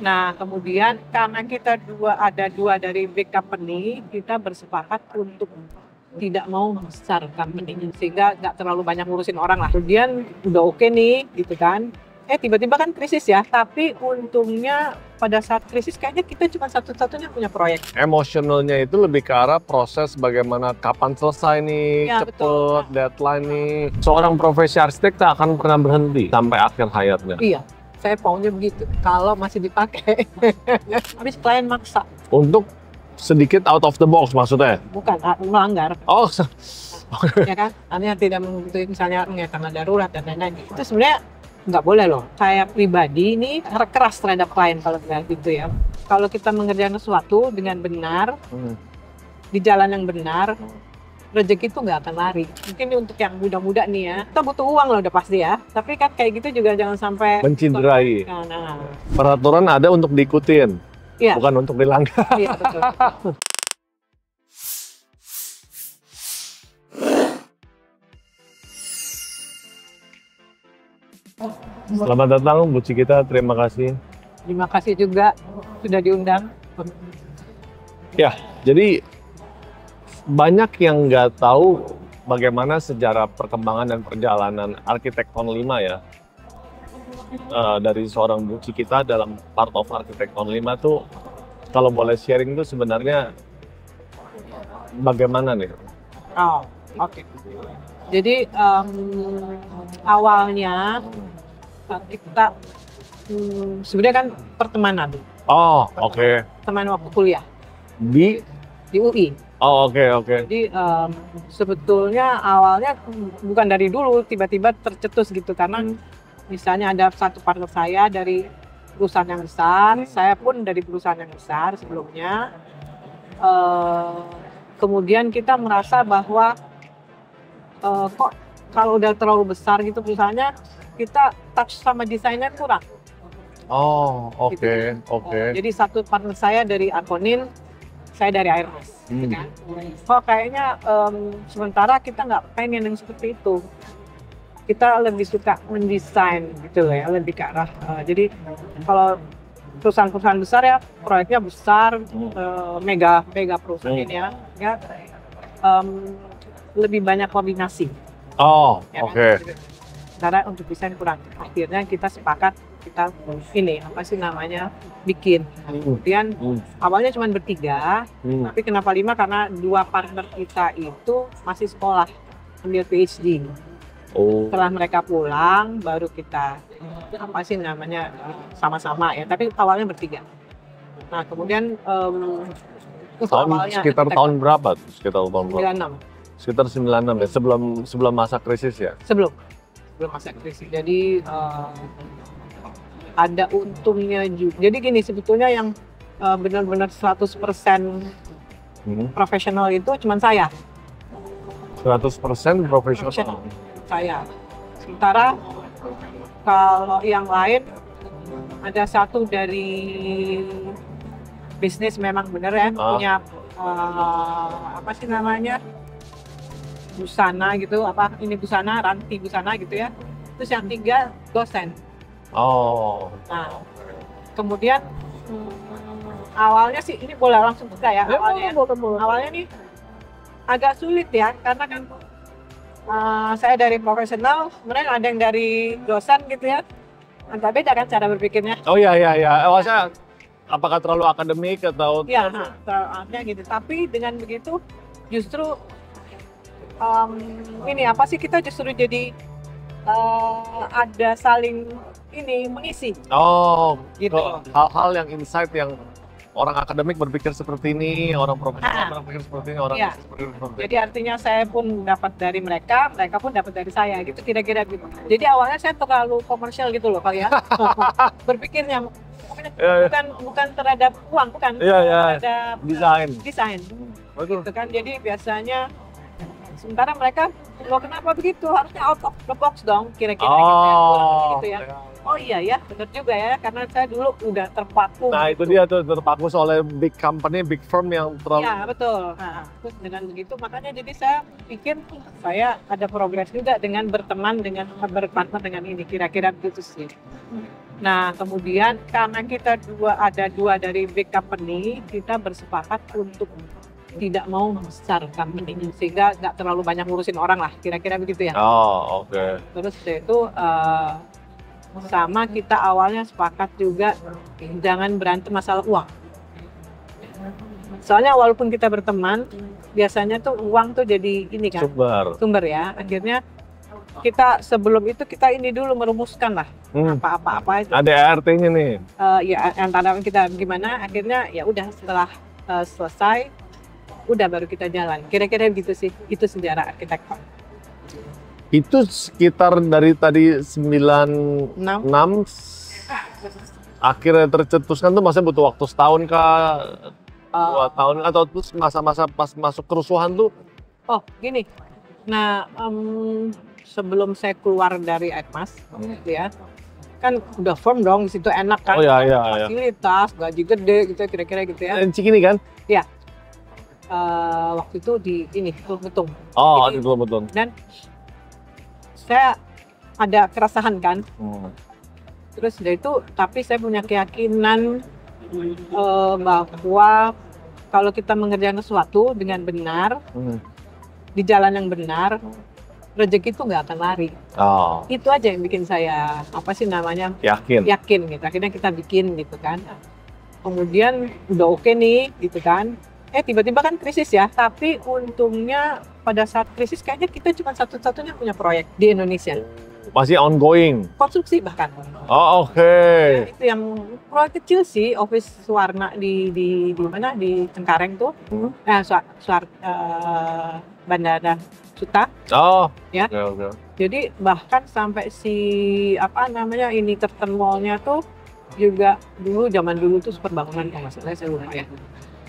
Nah, kemudian karena kita ada dua dari big company, kita bersepakat untuk tidak mau besar company sehingga nggak terlalu banyak ngurusin orang lah. Kemudian udah oke nih, gitu kan. Tiba-tiba kan krisis ya, tapi untungnya pada saat krisis kayaknya kita cuma satu-satunya punya proyek. Emosionalnya itu lebih ke arah proses bagaimana kapan selesai nih, Ya, cepet, betul. deadline nih. Seorang profesi arsitek tak akan pernah berhenti sampai akhir hayatnya. Iya, saya maunya begitu. Kalau masih dipakai, habis klien maksa. Untuk sedikit out of the box maksudnya? Bukan, melanggar. Oh, Ya kan? Artinya tidak membutuhkan misalnya karena darurat dan lain-lain. Itu sebenarnya nggak boleh loh. Saya pribadi ini keras terhadap klien kalau kayak gitu ya. Kalau kita mengerjakan sesuatu dengan benar, di jalan yang benar, rezeki itu nggak akan lari. Mungkin ini untuk yang muda-muda nih ya, kita butuh uang loh udah pasti ya. Tapi kan kayak gitu juga jangan sampai menciderai. Nah, Peraturan ada untuk diikutin, iya. bukan untuk dilanggar. Iya, betul. Selamat datang Bu Cikita, terima kasih. Terima kasih juga sudah diundang. Ya, jadi banyak yang nggak tahu bagaimana sejarah perkembangan dan perjalanan Arsitekton 5 ya. Dari seorang Bu Cikita dalam part of Arsitekton 5 tuh, kalau boleh sharing tuh sebenarnya bagaimana nih? Oh, oke. Jadi awalnya kita sebenarnya kan pertemanan. Oh, oke. Teman waktu kuliah Di UI. Oh, oke. Jadi sebetulnya awalnya bukan dari dulu tiba-tiba tercetus gitu karena misalnya ada satu partner saya dari perusahaan yang besar, saya pun dari perusahaan yang besar sebelumnya. Kemudian kita merasa bahwa kok kalau udah terlalu besar gitu perusahaannya, kita touch sama desainnya kurang. Oh, oke. Gitu. Jadi satu partner saya dari Arkonin, saya dari Airmas. Gitu kan? Kok kayaknya sementara kita nggak pengen yang seperti itu. Kita lebih suka mendesain gitu ya, lebih ke arah. Jadi kalau perusahaan-perusahaan besar ya, proyeknya besar, mega perusahaan ini ya, lebih banyak koordinasi. Oh, Ya oke. kan? Karena untuk desain kurang. Akhirnya kita sepakat kita ini bikin. Kemudian awalnya cuma bertiga, tapi kenapa 5? Karena 2 partner kita itu masih sekolah ambil PhD. Setelah mereka pulang, baru kita sama-sama ya. Tapi awalnya bertiga. Nah kemudian Sekitar tahun berapa? Sekitar tahun berapa? 96. Sekitar 96 ya, sebelum masa krisis ya? Sebelum masa krisis. Jadi ada untungnya juga. Jadi gini, sebetulnya yang benar-benar 100% profesional itu cuma saya. 100% profesional? Saya. Sementara kalau yang lain ada satu dari bisnis memang benar ya, punya busana gitu, ranti busana gitu ya. Terus yang 3 dosen. Oh. Nah, kemudian awalnya sih ini boleh langsung buka ya. Awalnya nih agak sulit ya, karena kan saya dari profesional, kemudian ada yang dari dosen gitu ya. Agak beda kan cara berpikirnya. Oh iya. Maksudnya apakah terlalu akademik atau? Iya, terlalu gitu. Tapi dengan begitu justru kita justru jadi ada saling mengisi. Oh, gitu. Hal-hal yang insight yang orang akademik berpikir seperti ini, orang profesional berpikir seperti ini, orang berpikir seperti ini. Jadi artinya saya pun dapat dari mereka pun dapat dari saya, gitu kira-kira gitu. Jadi awalnya saya terlalu komersial gitu loh kali ya, berpikirnya bukan terhadap uang, bukan. Terhadap desain. Betul. Gitu kan, jadi biasanya sementara mereka, kenapa begitu? Harusnya out of the box dong, kira-kira gitu ya. Oh iya ya, benar juga ya, karena saya dulu udah terpaku. Nah itu dia tuh, terpaku oleh big company, big firm yang terlalu. Iya betul. Nah, terus dengan begitu makanya jadi saya pikir saya ada progres juga dengan berteman, dengan berpartner dengan ini, kira-kira gitu sih. Nah, kemudian karena kita ada dua dari big company, kita bersepakat untuk tidak mau besar company, sehingga nggak terlalu banyak ngurusin orang lah, kira-kira begitu ya. Oh, oke. Terus itu sama kita awalnya sepakat juga jangan berantem masalah uang. Soalnya walaupun kita berteman, biasanya tuh uang tuh jadi ini kan, sumber ya. Akhirnya kita sebelum itu kita ini dulu merumuskan lah apa-apa itu. Ada ART-nya nih. Ya antara kita gimana, akhirnya ya udah setelah selesai, udah baru kita jalan. Kira-kira gitu sih, itu sejarah arsitektur. Itu sekitar dari tadi 96 akhirnya tercetuskan tuh maksudnya butuh waktu setahun kah? 2 tahun atau terus masa-masa pas masuk kerusuhan tuh? Oh gini, nah sebelum saya keluar dari Atmas, gitu ya, kan udah firm dong di situ enak kan? Oh iya. Fasilitas, gaji gede gitu, kira-kira gitu ya? Cikini kan? Iya. Waktu itu di ini Betung. Oh di Betung. Dan saya ada keresahan kan? Terus dari itu, tapi saya punya keyakinan bahwa kalau kita mengerjakan sesuatu dengan benar, di jalan yang benar, rezeki itu nggak akan lari. Itu aja yang bikin saya yakin gitu. Akhirnya kita bikin gitu kan. Kemudian udah oke nih gitu kan. Tiba-tiba kan krisis ya. Tapi untungnya pada saat krisis kayaknya kita cuma satu-satunya punya proyek di Indonesia. Masih ongoing? Konstruksi bahkan. Oh oke. Ya, itu yang proyek kecil sih, office Suwarna di mana di Cengkareng tuh. Bandara Suta. Oh. Ya. Okay. Jadi bahkan sampai ini Curtain Mall-nya tuh juga zaman dulu tuh super bangunan kalau nggak salah saya lupa ya.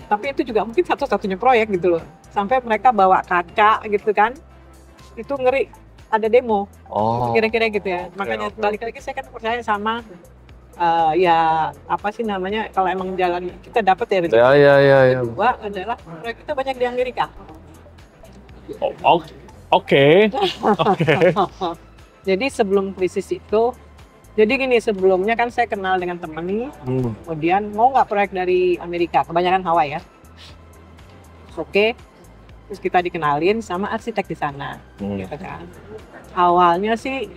Tapi itu juga mungkin satu-satunya proyek gitu loh. Sampai mereka bawa kaca gitu kan. Itu ngeri. Ada demo, kira-kira gitu ya. Makanya balik lagi saya kan percaya sama kalau emang jalan kita dapat ya rezeki. Ya. Kedua adalah proyek kita banyak di Amerika. Oke. Jadi sebelum krisis itu, jadi gini, sebelumnya kan saya kenal dengan teman, kemudian mau nggak proyek dari Amerika, kebanyakan Hawaii ya. Oke. Terus kita dikenalin sama arsitek di sana, gitu kan. Awalnya sih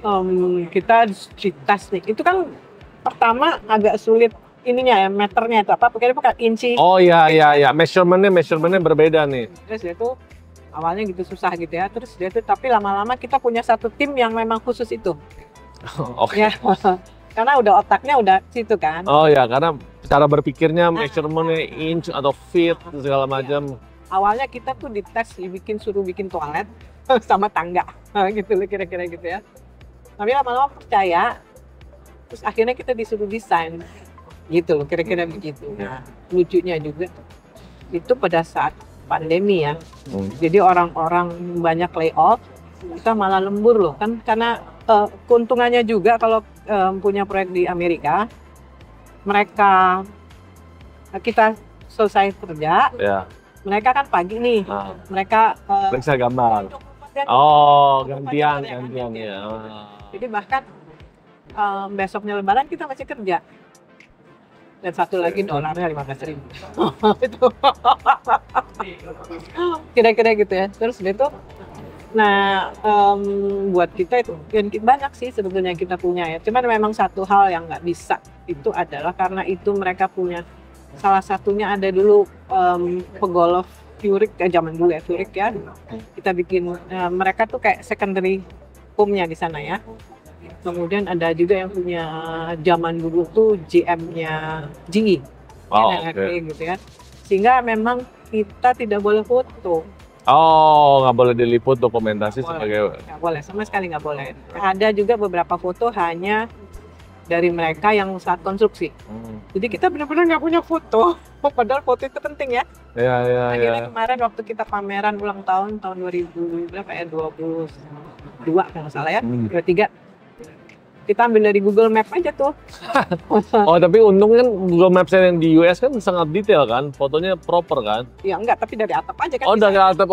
kita dites nih, itu kan pertama agak sulit ininya ya, meternya itu apa? Bukan inci. Oh iya, measurementnya berbeda nih. Terus dia tuh awalnya gitu susah gitu ya, terus dia tuh tapi lama-lama kita punya satu tim yang memang khusus itu. Oke. Ya, karena udah otaknya udah situ kan. Oh ya, karena cara berpikirnya measurementnya inch atau feet segala macam. Awalnya kita tuh suruh bikin toilet sama tangga, gitu loh kira-kira gitu ya. Tapi lama-lama percaya, terus akhirnya kita disuruh desain, gitu loh kira-kira begitu. Nah, lucunya juga itu pada saat pandemi ya, jadi orang-orang banyak layoff, kita malah lembur loh kan, karena keuntungannya juga kalau punya proyek di Amerika, kita selesai kerja. Yeah. Mereka kan pagi nih, mereka periksa gambar. Gantian ya. Jadi bahkan besoknya Lebaran kita masih kerja. Dan satu lagi dolarnya 15.000. Itu. Kira-kira gitu ya. Terus itu, nah buat kita itu banyak sih sebetulnya kita punya ya. Cuman memang satu hal yang nggak bisa itu adalah karena itu mereka punya. Salah satunya ada dulu pegolf Zurich, zaman dulu ya Zurich ya. Kita bikin mereka tuh kayak secondary home-nya di sana ya. Kemudian ada juga yang punya zaman dulu tuh GM-nya GE. Gitu ya. Sehingga memang kita tidak boleh foto. Nggak boleh diliput dokumentasi sebagai. Nggak boleh, sama sekali nggak boleh. Ada juga beberapa foto hanya dari mereka yang saat konstruksi. Jadi kita benar-benar nggak punya foto, padahal foto itu penting ya. Akhirnya kemarin waktu kita pameran ulang tahun 2000 berapa ya, 22 kalau nggak salah ya, 23. Kita ambil dari Google Map aja tuh. Tapi untungnya kan Google Maps yang di US kan sangat detail kan, fotonya proper kan? Ya enggak, tapi dari atap aja kan. Dari atap,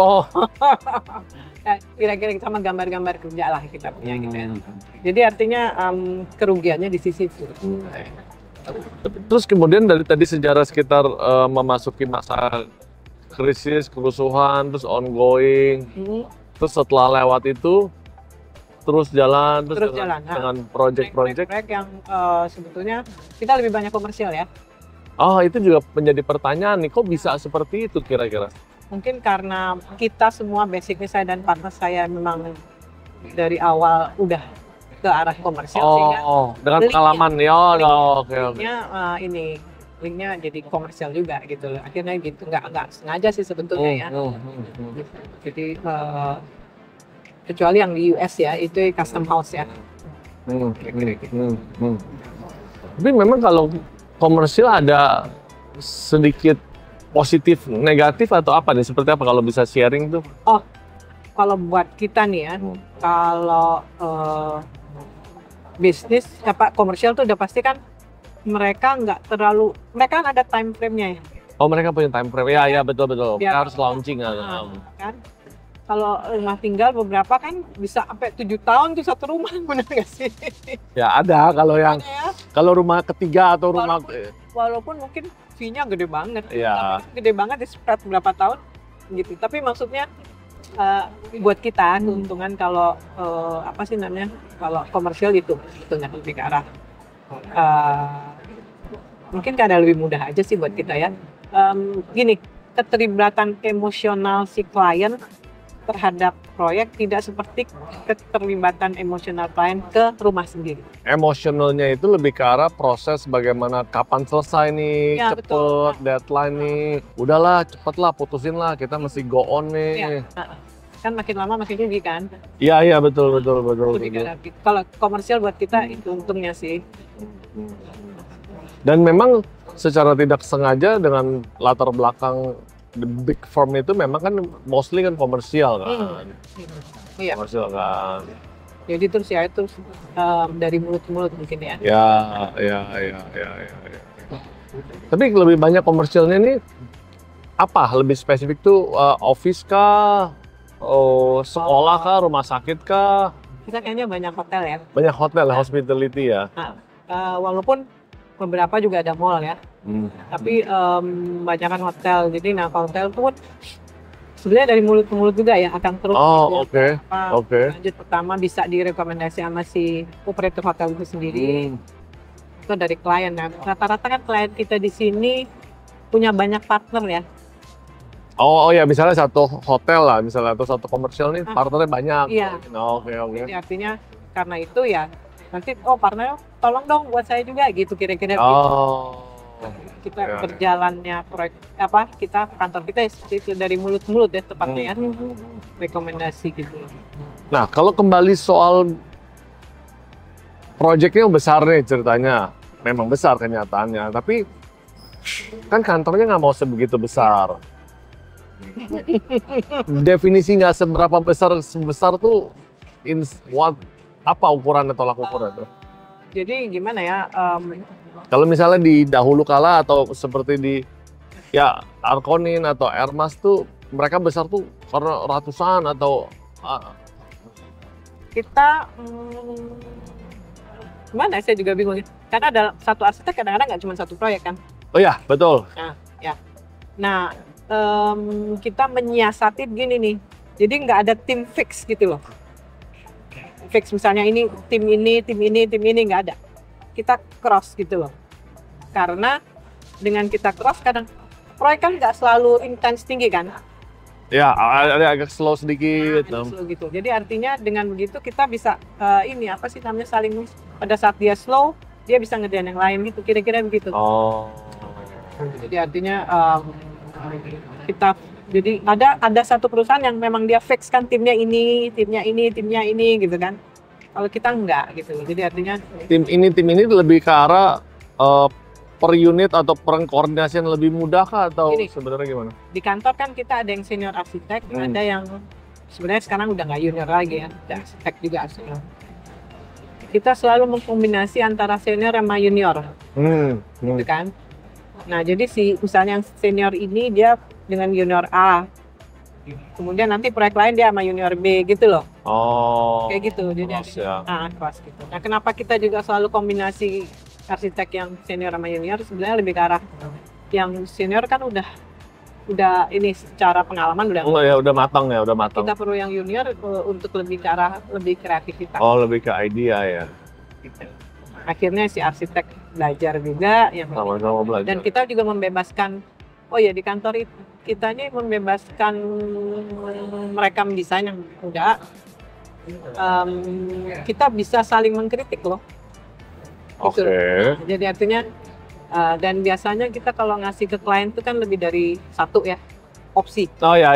kira-kira sama gambar-gambar kerja lah kita punya gitu ya. Jadi artinya kerugiannya di sisi itu. Terus kemudian dari tadi sejarah sekitar memasuki masa krisis, kerusuhan, terus ongoing, terus setelah lewat itu terus jalan dengan project-project yang sebetulnya kita lebih banyak komersial ya. Oh, itu juga menjadi pertanyaan nih, kok bisa seperti itu kira-kira? Mungkin karena kita semua basicnya saya dan partner saya memang dari awal udah ke arah komersial sehingga dengan pengalaman ya. Oke. Ini linknya jadi komersial juga gitu loh. Akhirnya gitu nggak sengaja sih sebetulnya ya. Jadi kecuali yang di US ya itu custom house ya. Tapi memang kalau komersial ada sedikit positif negatif atau apa nih? Seperti apa kalau bisa sharing tuh? Oh, kalau buat kita nih ya, kalau bisnis apa komersial tuh udah pasti kan mereka nggak terlalu, mereka kan ada time frame-nya ya. Oh, mereka punya time frame. Ya betul. Mereka harus launching kan. Kalau rumah tinggal beberapa kan bisa sampai 7 tahun tuh satu rumah, benar nggak sih? Ya ada kalau yang kalau rumah ketiga atau rumah walaupun mungkin fee-nya gede banget. Ya. Tapi gede banget di spread berapa tahun gitu. Tapi maksudnya buat kita keuntungan kalau apa sih namanya? Kalau komersial gitu, sebetulnya lebih ke arah mungkin kada lebih mudah aja sih buat kita ya. Gini, keterlibatan emosional si klien terhadap proyek tidak seperti keterlibatan emosional klien ke rumah sendiri. Emosionalnya itu lebih ke arah proses bagaimana kapan selesai nih, ya, cepet, betul. Deadline nih. Udahlah, cepet lah, putusin lah, kita mesti go on nih. Ya. Kan makin lama makin rugi kan? Iya betul. Kalau komersial buat kita itu untungnya sih. Dan memang secara tidak sengaja dengan latar belakang the big firm itu memang kan mostly kan komersial kan. Iya. Komersial kan. Jadi terus ya itu dari mulut ke mulut mungkin ya. Ya. Tapi lebih banyak komersialnya ini apa? Lebih spesifik tuh office kah? Sekolah kah? Rumah sakit kah? Kita kayaknya banyak hotel ya. Banyak hotel, hospitality ya. Walaupun beberapa juga ada mall ya. Tapi banyakan hotel. Jadi hotel tuh sebenarnya dari mulut ke mulut juga ya akan terus. Oke. Lanjut pertama bisa direkomendasi sama si operator hotel itu sendiri. Itu dari klien ya. Rata-rata kan klien kita di sini punya banyak partner ya. Oh ya, misalnya satu hotel lah, misalnya atau satu komersial nih partnernya banyak. Iya. Oke. Jadi artinya karena itu ya nanti partnernya tolong dong buat saya juga gitu kira-kira gitu. Kita berjalannya proyek kita kantor kita itu dari mulut ke mulut ya tepatnya ya. Rekomendasi gitu. Nah, kalau kembali soal proyeknya besar nih ceritanya, memang besar kenyataannya, tapi kan kantornya nggak mau sebegitu besar. Definisi nggak seberapa besar tuh apa ukuran atau tolak ukur itu? Jadi gimana ya? Kalau misalnya di dahulu kala atau seperti di Arkonin atau Airmas tuh mereka besar tuh karena ratusan atau kita gimana? Saya juga bingung karena ada satu arsitek kadang-kadang nggak cuma satu proyek kan? Oh ya betul. Nah kita menyiasati begini nih, jadi nggak ada tim fix gitu loh. Fix misalnya ini tim ini nggak ada. Kita cross gitu loh. Karena dengan kita cross kadang proyek kan nggak selalu intens tinggi kan? Ya, ada agak slow sedikit. Slow gitu. Jadi artinya dengan begitu kita bisa saling pada saat dia slow dia bisa ngerjain yang lain gitu. Kira-kira begitu. Jadi artinya jadi ada satu perusahaan yang memang dia fix kan timnya ini gitu kan. Kalau kita enggak gitu. Jadi artinya tim ini lebih ke arah per unit atau per koordinasi yang lebih mudah kah atau sebenarnya gimana? Di kantor kan kita ada yang senior arsitek, ada yang sebenarnya sekarang udah nggak junior lagi ya, ada arsitek juga senior. Kita selalu mengkombinasi antara senior sama junior, gitu kan. Nah jadi misalnya yang senior ini dia dengan junior A Kemudian nanti proyek lain dia sama junior B gitu loh. Oh. Kayak gitu. Jadi Kelas ya. kelas gitu. Nah, kenapa kita juga selalu kombinasi arsitek yang senior sama junior? Sebenarnya lebih ke arah yang senior kan udah ini secara pengalaman udah. Oh ya, udah matang ya, udah matang. Kita perlu yang junior untuk lebih ke arah lebih kreativitas. Oh, lebih ke idea ya. Gitu. Akhirnya si arsitek belajar juga yang Sama-sama belajar. dan kita juga membebaskan, oh ya di kantor kita ini membebaskan mereka mendesain yang muda. Kita bisa saling mengkritik loh. Oke. Gitu. Jadi artinya dan biasanya kita kalau ngasih ke klien itu kan lebih dari satu ya opsi. Oh ya.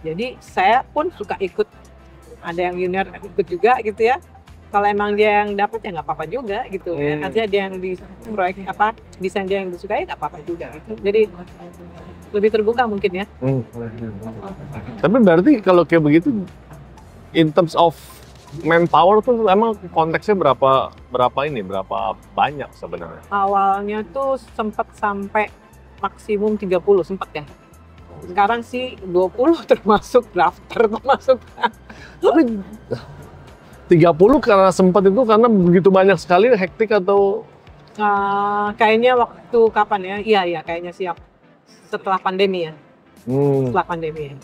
Jadi saya pun suka ikut, ada yang junior ikut juga gitu ya. Kalau emang dia yang dapat ya nggak apa-apa juga gitu. Artinya dia yang di proyek desain dia yang disukai nggak apa-apa juga gitu. Jadi lebih terbuka mungkin ya. Tapi berarti kalau kayak begitu, in terms of manpower tuh emang konteksnya berapa banyak sebenarnya? Awalnya tuh sempat sampai maksimum 30 sempat ya. Sekarang sih 20 termasuk drafter termasuk. Tapi 30 karena sempat itu karena begitu banyak sekali hektik atau? Kayaknya waktu kapan ya? Iya kayaknya siap setelah pandemi ya. Setelah pandemi ya.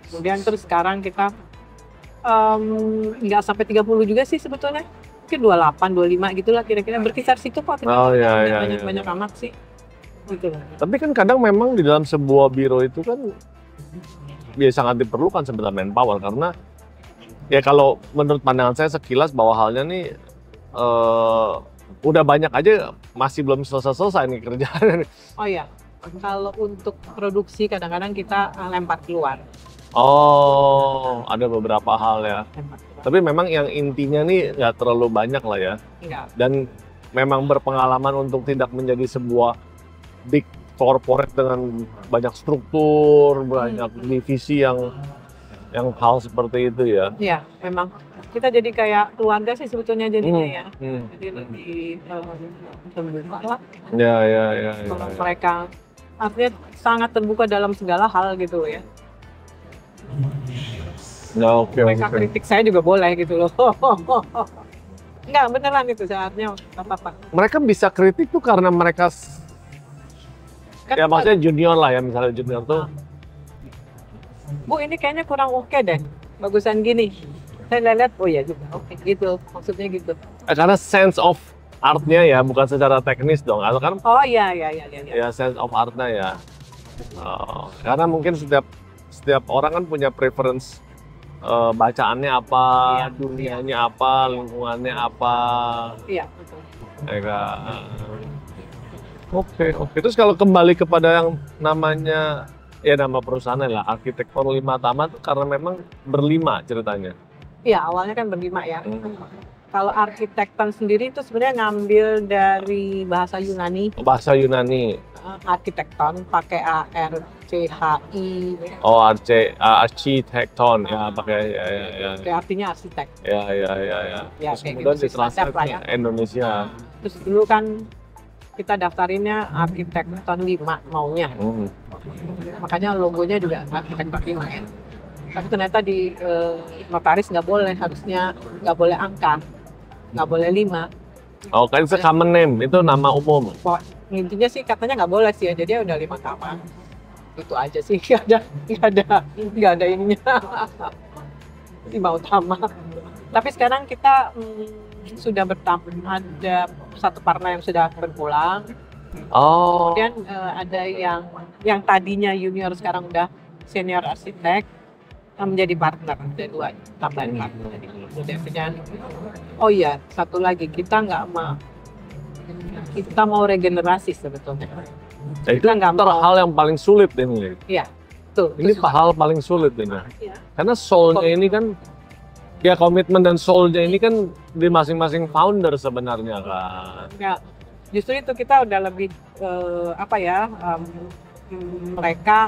Kemudian terus sekarang kita nggak sampai 30 juga sih sebetulnya. Mungkin 28, 25 gitulah kira-kira berkisar situ kok. Banyak amat sih. Gitu. Tapi kan kadang memang di dalam sebuah biro itu kan sangat diperlukan sebenarnya manpower karena ya kalau menurut pandangan saya sekilas bahwa halnya nih udah banyak aja masih belum selesai nih kerjaan. Oh iya, kalau untuk produksi kadang-kadang kita lempar keluar. Oh, ada beberapa hal ya. Tapi memang yang intinya nih nggak terlalu banyak lah ya. Enggak. Dan memang berpengalaman untuk tidak menjadi sebuah big corporate dengan banyak struktur, banyak divisi yang hal seperti itu ya. Iya, memang kita jadi kayak keluarga sih sebetulnya jadinya ya. Jadi lebih terbuka lah. Ya. Kalau mereka artinya sangat terbuka dalam segala hal gitu ya. Ya oke. Mereka kritik saya juga boleh gitu loh. Enggak, beneran itu saatnya apa-apa. Mereka bisa kritik tuh karena mereka kan ya maksudnya junior lah ya, misalnya junior tuh. Bu, ini kayaknya kurang oke deh. Bagusan gini. Saya lihat, oh ya juga oke gitu. Maksudnya gitu. Karena sense of art-nya ya, bukan secara teknis dong. Atau kan? Oh iya. Ya sense of art-nya ya. Karena mungkin setiap orang kan punya preference bacaannya apa, dunianya apa, lingkungannya apa. Iya, betul. Oke. Terus kalau kembali kepada yang namanya ya nama perusahaannya lah, Arsitektur 5 Taman, karena memang berlima ceritanya. Iya, awalnya kan berlima ya. Kalau arsitekton sendiri itu sebenarnya ngambil dari bahasa Yunani. Bahasa Yunani. Arsitekton pakai ARCHI. Oh, arsitekton ya pakai ya. Artinya arsitek. Ya. Ya, terus kemudian gitu, ditranslate ke Indonesia. Terus dulu kan kita daftarinnya Arsitekton 5 maunya. Makanya logonya juga Arsitekton 5 ya. Tapi ternyata di notaris nggak boleh, harusnya nggak boleh angka, nggak boleh 5. Oh, kan itu common name, itu nama umum. Intinya sih katanya nggak boleh sih ya, jadi udah 5 taman. Itu aja sih, nggak ada ininya. 5 utama. Tapi sekarang kita sudah bertambah, ada satu partner yang sudah berpulang. Oh. Kemudian ada yang tadinya junior sekarang udah senior arsitek menjadi partner, ada 2 tambahan partner. Jadi artinya, oh iya satu lagi kita mau regenerasi sebetulnya. Itu hal yang paling sulit ini. Iya, betul. Ini hal paling sulit ini. Iya. Karena soul-nya ini kan, ya komitmen dan soul-nya ini kan di masing-masing founder sebenarnya kan. Ya, justru itu kita udah lebih mereka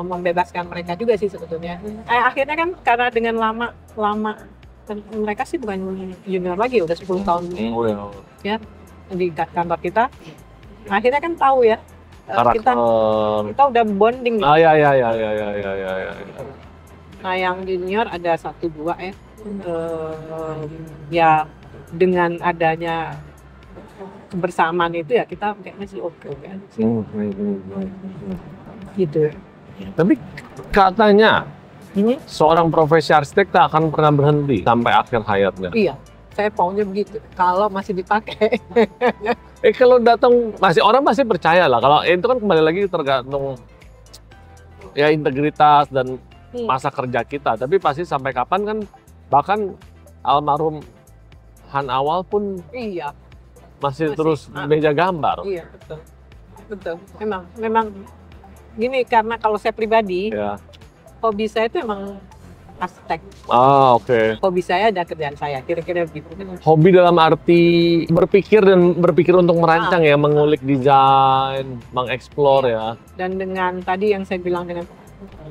membebaskan mereka juga sih sebetulnya. Akhirnya kan karena dengan lama mereka sih bukan junior lagi, udah 10 tahun ya di kantor kita. Akhirnya kan tahu ya kita udah bonding. Ah ya. Nah yang junior ada 1-2 ya. Ya dengan adanya kebersamaan itu ya kita kayaknya sih oke kan. Gitu. Tapi katanya seorang profesi arsitek tak akan pernah berhenti sampai akhir hayatnya. Iya, saya maunya begitu. Kalau masih dipakai. Kalau datang orang masih percaya lah. Kalau itu kan kembali lagi tergantung ya integritas dan masa kerja kita. Tapi pasti sampai kapan kan, bahkan almarhum Han Awal pun masih terus meja gambar. Iya betul. Memang gini, karena kalau saya pribadi, hobi saya itu emang arsitek. Oke. Hobi saya ada kerjaan saya, kira-kira begitu. Hobi dalam arti berpikir untuk merancang ya, mengulik desain, mengeksplor ya. Dan dengan tadi yang saya bilang dengan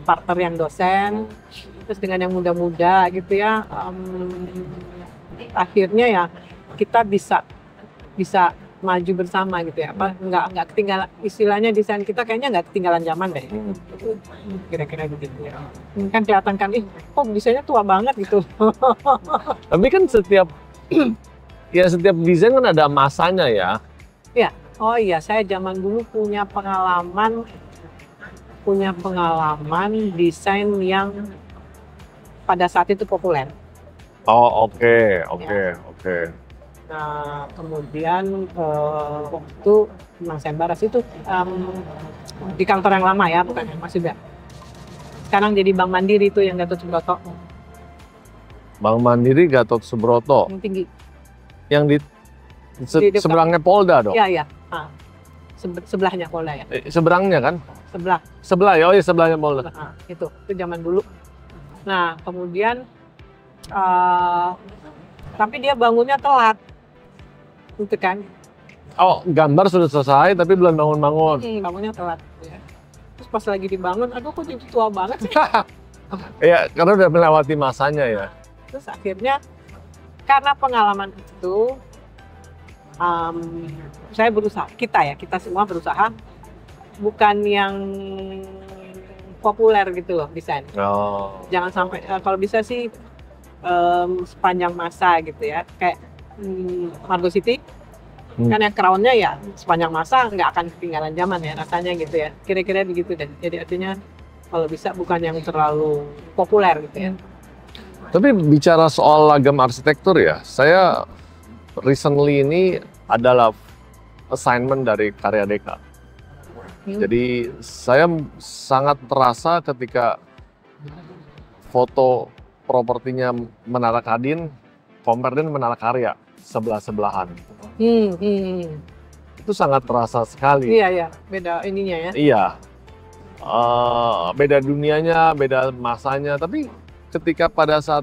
partner yang dosen, terus dengan yang muda-muda gitu ya, akhirnya ya kita bisa maju bersama gitu ya, nggak ketinggalan, istilahnya desain kita kayaknya nggak ketinggalan zaman deh. Kira-kira begitu ya. Kan kelihatan kan, kok desainnya tua banget gitu. Tapi kan setiap desain kan ada masanya ya. Iya, oh iya, saya zaman dulu punya pengalaman desain yang pada saat itu populer. Oke. Nah, kemudian waktu Mang Sembaras itu di kantor yang lama ya, bukan yang masih enggak. Sekarang jadi Bank Mandiri itu yang Gatot Subroto. Bank Mandiri Gatot Subroto. Yang tinggi. Yang di seberangnya Polda dong? Iya. Sebelahnya Polda ya. Seberangnya kan? Sebelah ya, sebelahnya Polda. Itu zaman dulu. Nah, kemudian tapi dia bangunnya telat. Gitu kan. Gambar sudah selesai tapi belum bangun-bangun. Bangunnya telat ya. Terus pas lagi dibangun, aduh kok jadi tua banget sih. Iya, karena udah melewati masanya ya. Terus akhirnya karena pengalaman itu saya berusaha, kita semua berusaha bukan yang populer gitu loh desain. Jangan sampai, kalau bisa sih sepanjang masa gitu ya, kayak Margo City kan yang crown-nya ya sepanjang masa nggak akan ketinggalan zaman ya rasanya gitu ya, kira-kira begitu. Dan jadi artinya kalau bisa bukan yang terlalu populer gitu ya. Tapi bicara soal lagam arsitektur ya, saya recently ini adalah assignment dari Karya Deka. Jadi saya sangat terasa ketika foto propertinya Menara Kadin, compare dengan Menara Karya sebelah-sebelahan. Itu sangat terasa sekali. Iya, beda ininya ya. Iya, beda dunianya, beda masanya. Tapi ketika pada saat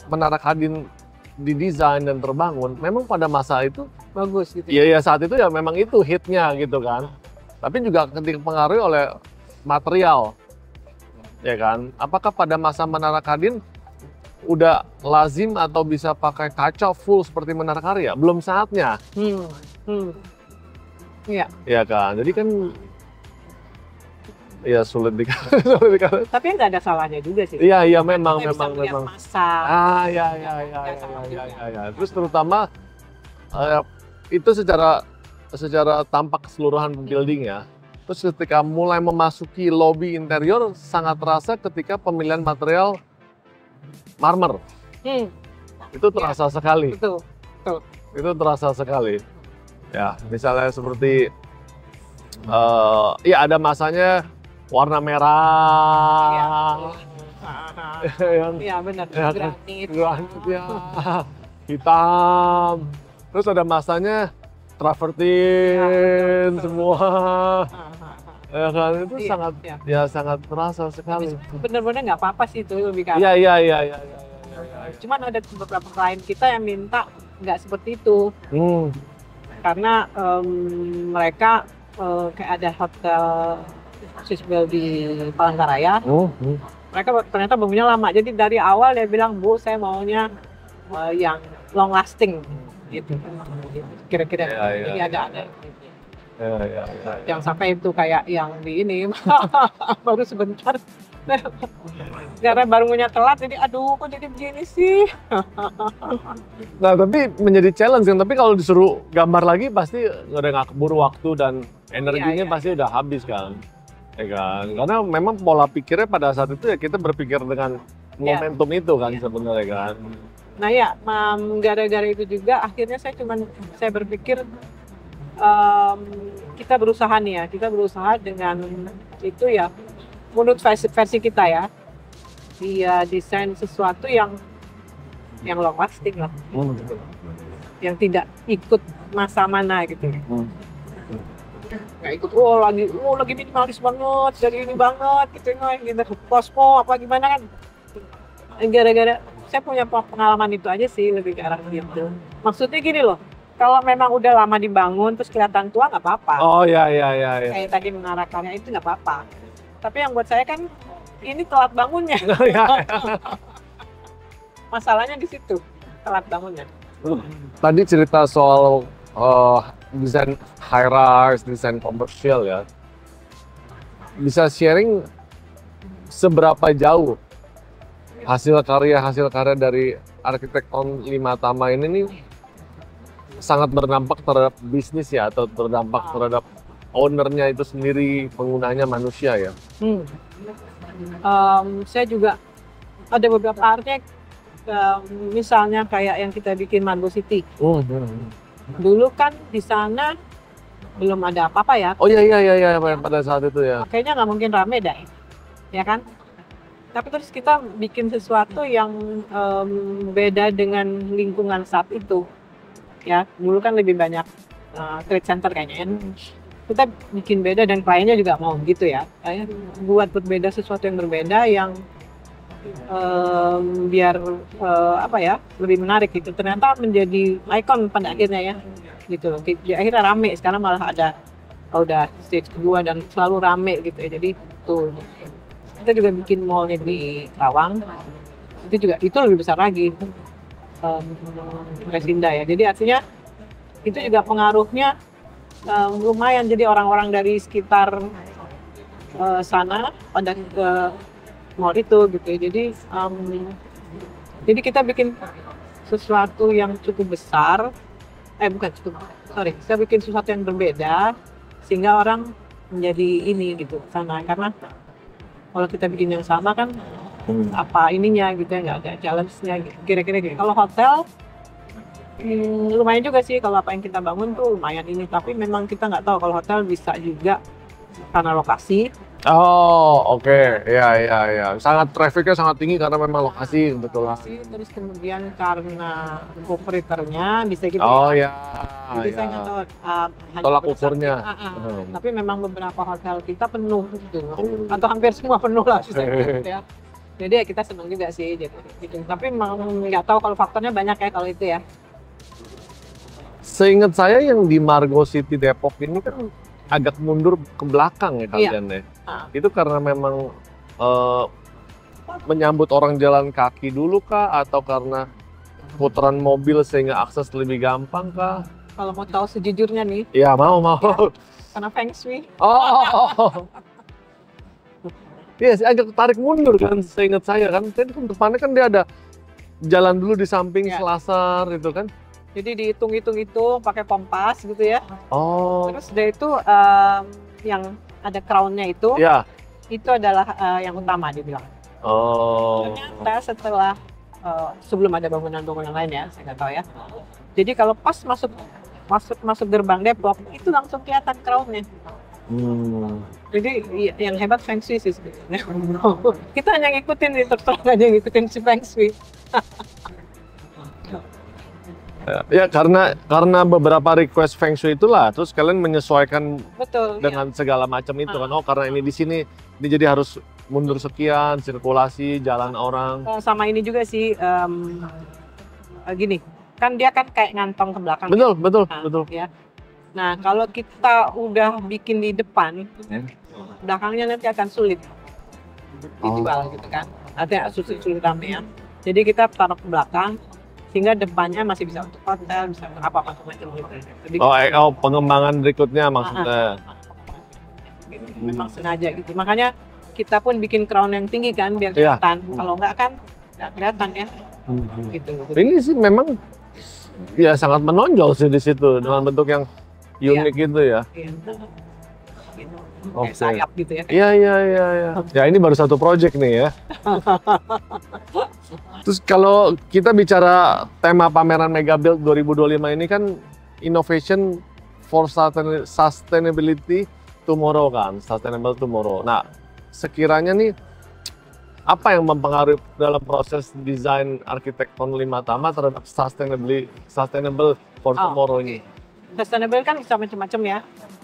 Menara Kadin didesain dan terbangun, memang pada masa itu bagus gitu. Iya, saat itu ya memang itu hitnya gitu kan. Tapi juga ketika pengaruhi oleh material, ya kan. Apakah pada masa Menara Kadin udah lazim atau bisa pakai kaca full seperti Menara Karya? Belum saatnya. Iya. Iya kan. Jadi kan ya sulit dikatakan. Tapi nggak ada salahnya juga sih. Iya memang. Masa. Iya. Terus terutama itu secara tampak keseluruhan building ya. Terus ketika mulai memasuki lobi interior sangat terasa ketika pemilihan material marmer. Itu terasa sekali. Betul. Itu terasa sekali. Ya, misalnya seperti ada masanya warna merah. Iya benar. Granit ya. Hitam. Terus ada masanya travertin semua. Ya kan, itu sangat terasa sekali. Benar-benar nggak apa-apa sih itu lebih kan. Iya. Cuman ada beberapa klien kita yang minta nggak seperti itu. Karena mereka kayak ada hotel Sisbel di Palangkaraya. Mereka ternyata bangunnya lama. Jadi dari awal dia bilang, "Bu, saya maunya yang long lasting." Gitu. Kira-kira. Jadi ada. Ya. Jangan sampai itu kayak yang di ini baru sebentar. Karena bangunnya telat, jadi aduh kok jadi begini sih. Nah, tapi menjadi challenge kan. Tapi kalau disuruh gambar lagi pasti udah nggak keburu waktu dan energinya Iya. pasti udah habis kan. Ya kan? Karena memang pola pikirnya pada saat itu ya kita berpikir dengan Iya. momentum itu kan Iya. sebenarnya kan. Nah ya, gara-gara itu juga akhirnya saya berpikir kita berusaha nih ya, kita berusaha dengan itu ya, menurut versi kita ya, dia desain sesuatu yang long lasting lah, yang tidak ikut masa mana gitu. Nggak ikut, lagi minimalis banget, jadi ini banget gitu, gitu, posmo apa gimana kan. Gara-gara saya punya pengalaman itu aja sih, lebih ke arah gitu. Maksudnya gini loh, kalau memang udah lama dibangun terus kelihatan tua nggak apa-apa. Oh ya. Kayak tadi menara karya itu nggak apa-apa. Tapi yang buat saya kan ini telat bangunnya. Masalahnya di situ, telat bangunnya. Tadi cerita soal desain high-rise, desain komersial ya. Bisa sharing seberapa jauh hasil karya dari arsitek tahun 5 Tama ini nih sangat berdampak terhadap bisnis ya, atau berdampak terhadap ownernya itu sendiri, penggunanya manusia ya? Saya juga ada beberapa artnya, misalnya kayak yang kita bikin Margo City. Dulu kan di sana belum ada apa-apa ya. Oh iya pada saat itu ya. Kayaknya nggak mungkin rame dah, ya kan? Tapi terus kita bikin sesuatu yang beda dengan lingkungan saat itu. Ya, dulu kan lebih banyak trade center kayaknya. Kita bikin beda dan kliennya juga mau gitu ya. Kayak buat berbeda, sesuatu yang berbeda yang biar lebih menarik gitu. Ternyata menjadi ikon pada akhirnya ya. Gitu. Di akhirnya rame, sekarang malah ada udah stage kedua dan selalu rame gitu ya. Jadi tuh kita juga bikin mallnya di Karawang, itu lebih besar lagi, Resinda ya. Jadi artinya itu juga pengaruhnya lumayan. Jadi orang-orang dari sekitar sana pada ke mall itu gitu ya. Jadi kita bikin sesuatu yang cukup besar, kita bikin sesuatu yang berbeda sehingga orang menjadi ini gitu sana. Karena kalau kita bikin yang sama kan apa ininya gitu ya, nggak ada challenge-nya gitu. Kira-kira gitu. Kalau hotel lumayan juga sih, kalau apa yang kita bangun tuh lumayan ini, tapi memang kita nggak tahu kalau hotel bisa juga karena lokasi. Oh oke. Ya. Sangat trafficnya sangat tinggi karena memang lokasi, betul lah. Terus kemudian karena operatornya bisa gitu. Oh ya. Jadi saya nggak tahu tolak ukurnya. Tapi memang beberapa hotel kita penuh gitu, atau hampir semua penuh lah bisa gitu ya. Jadi ya kita senang juga sih gitu. Tapi memang nggak tahu kalau faktornya banyak ya kalau itu ya. Seingat saya yang di Margo City Depok ini kan agak mundur ke belakang ya kalian ya. Itu karena memang menyambut orang jalan kaki dulu kah, atau karena putaran mobil sehingga akses lebih gampang kah? Kalau mau tahu sejujurnya nih. Ya mau. Ya, karena Feng Shui. Iya sih, agak tarik mundur kan, seingat saya kan. Tadi kan depannya kan dia ada jalan dulu di samping Selasar itu kan. Jadi dihitung-hitung itu pakai kompas gitu ya. Terus dari itu yang ada crown-nya itu, itu adalah yang utama dibilang. Ternyata setelah sebelum ada bangunan-bangunan lain ya, saya nggak tahu ya. Jadi kalau pas masuk gerbang Depok itu langsung kelihatan crown-nya. Jadi yang hebat Feng Shui sih sebenarnya. Kita hanya ngikutin, terus aja ngikutin si Feng Shui. Ya karena beberapa request Feng Shui itulah, terus kalian menyesuaikan dengan segala macam itu kan. Oh karena ini di sini, ini jadi harus mundur sekian, sirkulasi, jalan orang. Sama ini juga sih, gini, kan dia kan kayak ngantong ke belakang. Betul. Ya. Nah kalau kita udah bikin di depan, belakangnya nanti akan sulit dijual gitu kan. Artinya sulit rame ya. Jadi kita taruh ke belakang. sehingga depannya masih bisa untuk hotel, bisa untuk apa-apa macam gitu. Jadi, Pengembangan berikutnya maksudnya. memang sengaja gitu. Makanya kita pun bikin crown yang tinggi kan biar Iya. kelihatan. Kalau enggak kan nggak kelihatan ya. Gitu. Ini sih memang ya sangat menonjol sih di situ dengan bentuk yang unik gitu ya. Iya. Gitu. Oke. Kayak sayap gitu ya. Iya. Ya ini baru satu project nih ya. Terus kalau kita bicara tema pameran Mega Build 2025 ini kan innovation for sustainability tomorrow kan, sustainable tomorrow. Nah, sekiranya nih apa yang mempengaruhi dalam proses desain arsitekton Lima Tama terhadap sustainable for tomorrow ini? Sustainable kan bisa macam-macam ya.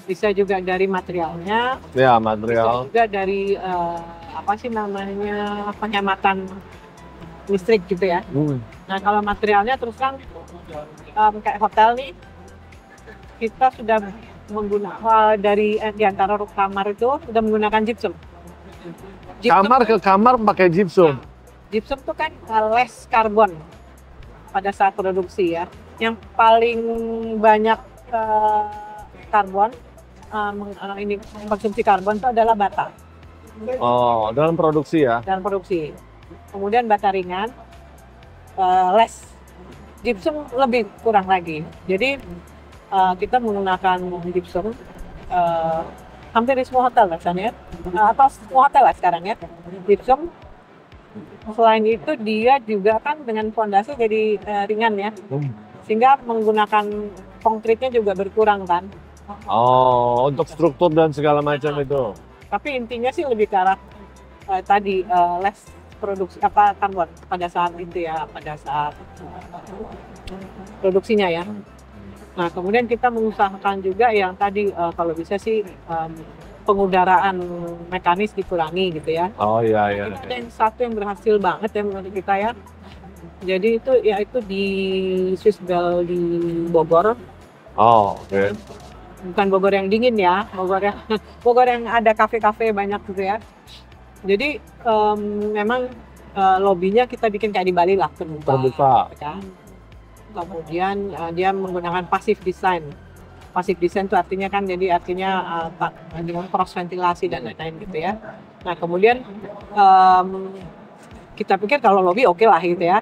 Bisa juga dari materialnya, Ya, bisa material. juga dari apa sih namanya penghematan listrik gitu ya. Nah kalau materialnya terus kan kayak hotel nih, kita sudah menggunakan dari di antara kamar itu sudah menggunakan gypsum. Kamar ke kamar pakai gypsum. Gypsum itu kan less karbon pada saat produksi ya. Yang paling banyak karbon ini konsumsi karbon itu adalah bata. Oh, dalam produksi ya. Dalam produksi. Kemudian bata ringan, less. Gypsum lebih kurang lagi. Jadi kita menggunakan gypsum hampir di semua hotel rasanya, atau semua hotel lah sekarang ya. Gypsum. Selain itu dia juga kan dengan fondasi jadi ringan ya, sehingga menggunakan konkritnya juga berkurang kan. Oh, untuk struktur dan segala macam itu. Tapi intinya sih lebih ke arah tadi less produksi karbon pada saat itu ya, pada saat produksinya ya. Nah kemudian kita mengusahakan juga yang tadi kalau bisa sih pengudaraan mekanis dikurangi gitu ya. Oh iya. Ada yang satu yang berhasil banget ya menurut kita ya. Jadi itu yaitu di Swiss Bell di Bogor. Oh, oke. Bukan Bogor yang dingin ya, Bogor yang ada kafe-kafe banyak gitu ya. Jadi memang lobbynya kita bikin kayak di Bali lah, terbuka. Ya. Kemudian dia menggunakan passive design. Passive design itu artinya kan dengan cross ventilasi dan lain-lain gitu ya. Nah kemudian kita pikir kalau lobby oke lah gitu ya.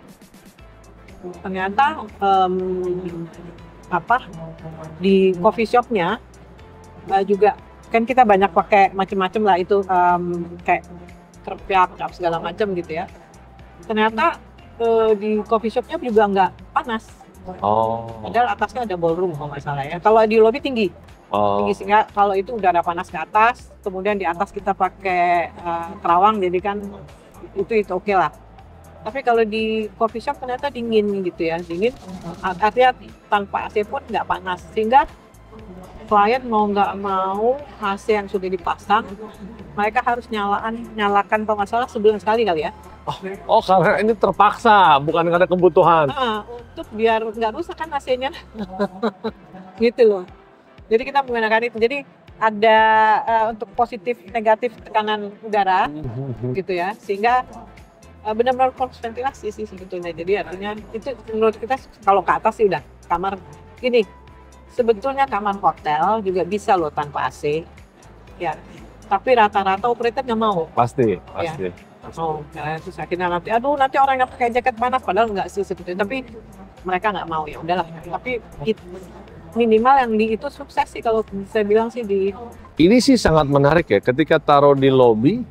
Ternyata di coffee shopnya juga kan kita banyak pakai macam-macam lah itu kayak kerpiak segala macam gitu ya. Ternyata di coffee shopnya juga nggak panas. Oh. Padahal atasnya ada ballroom kalau nggak salah ya. Kalau di lobby tinggi, tinggi sehingga kalau itu udara panas ke atas, kemudian di atas kita pakai terawang, jadi kan itu oke lah. Tapi kalau di coffee shop ternyata dingin gitu ya, dingin artinya tanpa AC pun nggak panas, sehingga klien mau nggak mau AC yang sudah dipasang, mereka harus nyalakan kalau nggak salah sebulan sekali kali ya. Oh karena ini terpaksa, bukan karena kebutuhan. Untuk biar nggak rusak kan AC-nya, gitu loh. Jadi kita menggunakan itu. Jadi ada untuk positif negatif tekanan udara, gitu ya, sehingga benar-benar cross ventilasi sih sebetulnya. Jadi artinya itu menurut kita kalau ke atas sih udah kamar gini. Sebetulnya kamar hotel juga bisa loh tanpa AC. Ya. Tapi rata-rata operator nggak mau. Pasti. Ya. Terus akhirnya nanti orang yang pakai jaket panas padahal nggak sih sebetulnya. Tapi mereka nggak mau, ya udahlah. Tapi minimal yang di itu sukses sih kalau saya bilang sih di. Ini sih sangat menarik ya. Ketika taruh di lobby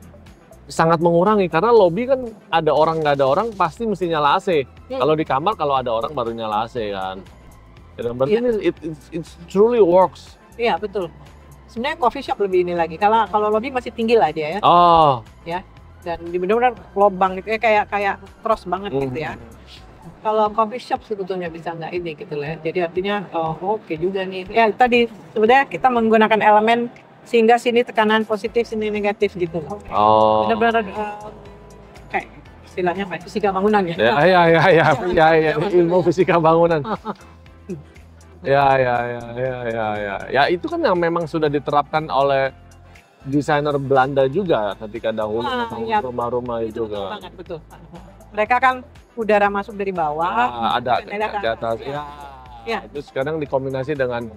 sangat mengurangi karena lobby kan ada orang nggak ada orang pasti mesti nyala AC. Kalau di kamar kalau ada orang baru nyala AC kan. Dan berarti ini it truly works. Iya betul. Sebenarnya coffee shop lebih ini lagi. Kalau lobby masih tinggi lah dia ya. Oh. Ya. Dan benar-benar lobang gitu ya kayak cross banget gitu ya. Kalau coffee shop sebetulnya bisa nggak ini gitu lah. Jadi artinya oke juga nih. Ya tadi sebenarnya kita menggunakan elemen sehingga sini tekanan positif, sini negatif gitu. Oh. Benar-benar kayak istilahnya apa? Fisika bangunan ya. Ya, ilmu fisika bangunan. Ya, itu kan yang memang sudah diterapkan oleh desainer Belanda juga ketika dahulu rumah-rumah itu kan. Betul. Mereka kan udara masuk dari bawah, ada jendela di atas. Ya. Ya. Itu sekarang dikombinasi dengan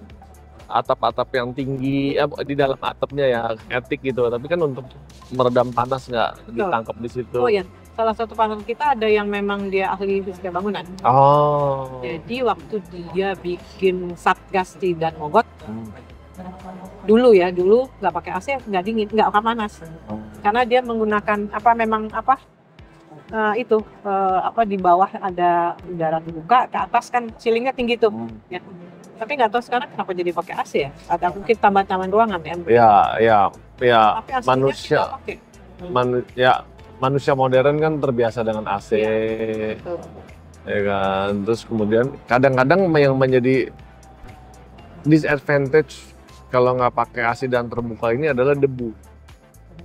atap-atap yang tinggi, di dalam atapnya ya etik gitu. Tapi kan untuk meredam panas nggak ditangkap di situ. Oh iya, salah satu partner kita ada yang memang dia ahli fisika bangunan. Oh. Jadi waktu dia bikin Satgas di Dan Mogot, dulu nggak pakai AC, nggak dingin, nggak akan panas. Karena dia menggunakan di bawah ada udara terbuka, ke atas kan ceilingnya tinggi tuh. Ya. Tapi nggak tahu sekarang kenapa jadi pakai AC ya? Ada mungkin tambahan ruangan ya? Ya. Manusia modern kan terbiasa dengan AC. Ya kan. Terus kemudian kadang-kadang yang menjadi disadvantage kalau nggak pakai AC dan terbuka ini adalah debu.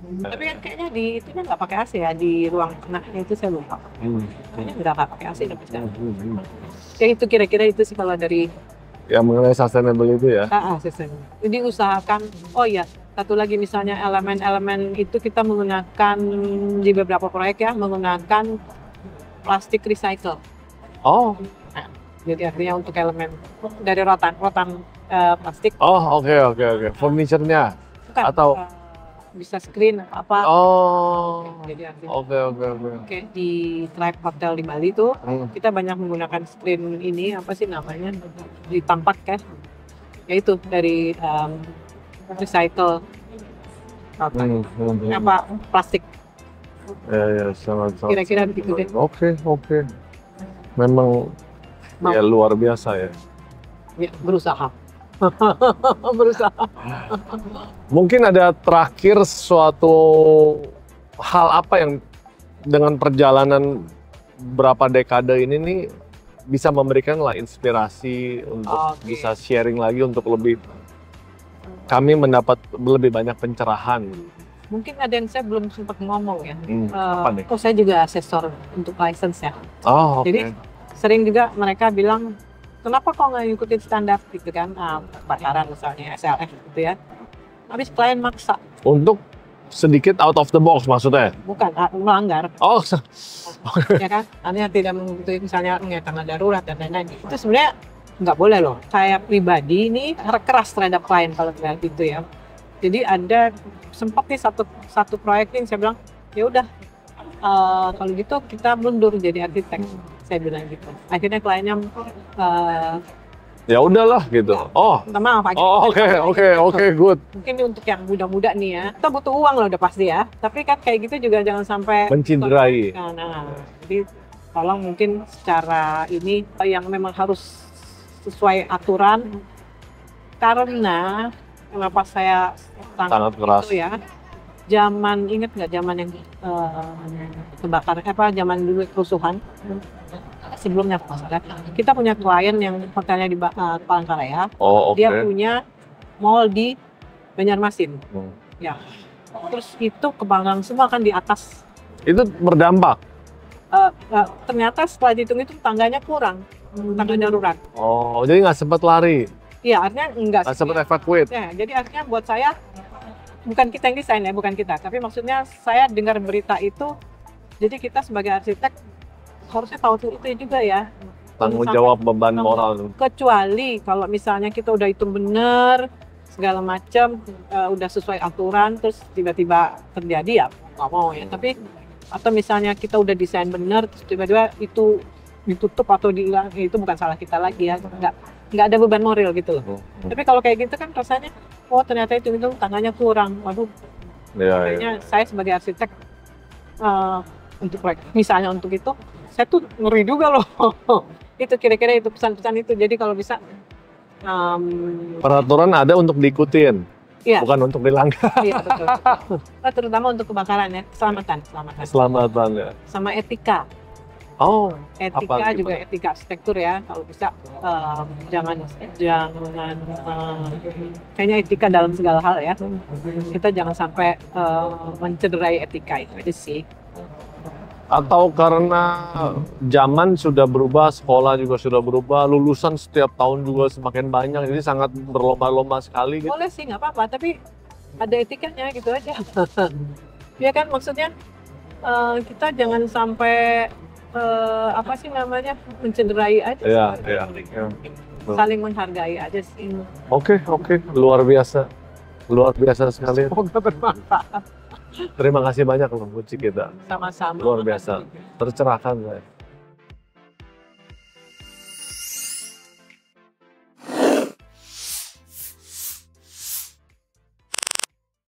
Tapi kan kayaknya itu nggak pakai AC ya, di ruang tengahnya itu saya lupa. Kayaknya nggak pakai AC tapi sekarang. Ya itu kira-kira itu sih kalau dari yang mengenai sustainable itu ya. Sustainable. Jadi usahakan, oh ya, satu lagi misalnya elemen-elemen itu kita menggunakan di beberapa proyek ya, menggunakan plastik recycle. Oh. Nah, jadi artinya untuk elemen dari rotan plastik. Oh, oke. Furniture-nya Bukan, atau bisa screen apa. Oh. Jadi artinya. Oke. Di Tribe Hotel di Bali tuh kita banyak menggunakan screen ini, apa sih namanya, di tempat kan, yaitu dari recycle plastik. Ya, sangat. Kira-kira begitu deh. Oke. Memang ya luar biasa ya. Ya, berusaha. Mungkin ada terakhir suatu hal apa yang dengan perjalanan berapa dekade ini nih bisa memberikan lah inspirasi untuk bisa sharing lagi untuk kami mendapat lebih banyak pencerahan. Mungkin ada yang saya belum sempat ngomong ya. Apa nih? Saya juga asesor untuk license ya. Oh, oke. Jadi sering juga mereka bilang, kenapa kok nggak ngikutin standar gitu kan, pasaran misalnya SLF gitu ya. Habis klien maksa. Untuk sedikit out of the box maksudnya? Bukan, melanggar. Oh. Ya kan, artinya tidak mengikuti misalnya tanggap darurat dan lain-lain. Itu sebenarnya nggak boleh loh. Saya pribadi ini keras terhadap klien kalau kayak gitu ya. Jadi ada sempat nih satu proyek ini saya bilang, ya udah kalau gitu kita mundur jadi arsitek. Saya bilang gitu. Akhirnya kliennya ya udahlah gitu. Minta maaf. Oke, good. Mungkin untuk yang muda-muda nih ya, kita butuh uang loh udah pasti ya. Tapi kan kayak gitu juga jangan sampai menciderai. Nah, jadi tolong mungkin secara ini yang memang harus sesuai aturan. Karena kenapa saya sangat keras itu ya. Ingat nggak zaman yang kebakaran zaman dulu kerusuhan sebelumnya kita punya klien yang hotelnya di Palangkaraya. Dia punya mall di Banjarmasin. Ya. Terus itu kebakaran semua kan di atas. Itu berdampak. Ternyata setelah dihitung itu tangganya kurang, tangga darurat. Jadi nggak sempat lari. Iya, artinya nggak sempat evakuate. Ya, jadi artinya buat saya bukan kita yang desain ya, bukan kita. Tapi maksudnya saya dengar berita itu, jadi kita sebagai arsitek harusnya tahu itu juga ya. Tanggung jawab beban moral. Kecuali kalau misalnya kita udah hitung benar, segala macam, udah sesuai aturan, terus tiba-tiba terjadi ya nggak mau ya. Tapi atau misalnya kita udah desain benar, terus tiba-tiba itu ditutup atau dihilang, itu bukan salah kita lagi ya. Nggak ada beban moral gitu loh. Tapi kalau kayak gitu kan rasanya, ternyata itu tangganya kurang. Waduh, kayaknya saya sebagai arsitek untuk proyek, misalnya untuk itu, saya tuh ngeri juga loh. Itu kira-kira itu pesan-pesan itu. Jadi kalau bisa peraturan ada untuk diikutin, bukan untuk dilanggar. Iya betul. Terutama untuk kebakaran ya, Selamatan ya. Sama etika. Etika juga etika arsitektur ya. Kalau bisa jangan kayaknya etika dalam segala hal ya. Kita jangan sampai mencederai etika itu aja sih. Atau karena zaman sudah berubah, sekolah juga sudah berubah, lulusan setiap tahun juga semakin banyak, jadi sangat berlomba-lomba sekali gitu. Boleh sih, nggak apa-apa, tapi ada etikanya gitu aja. Ya kan, maksudnya kita jangan sampai apa sih namanya, mencederai aja. Iya, sih. iya. Iya. Saling menghargai aja sih. Oke, luar biasa. Luar biasa sekali. Semoga bermanfaat. Terima kasih banyak loh Bu Cikita. Sama-sama. Luar biasa. Tercerahkan saya.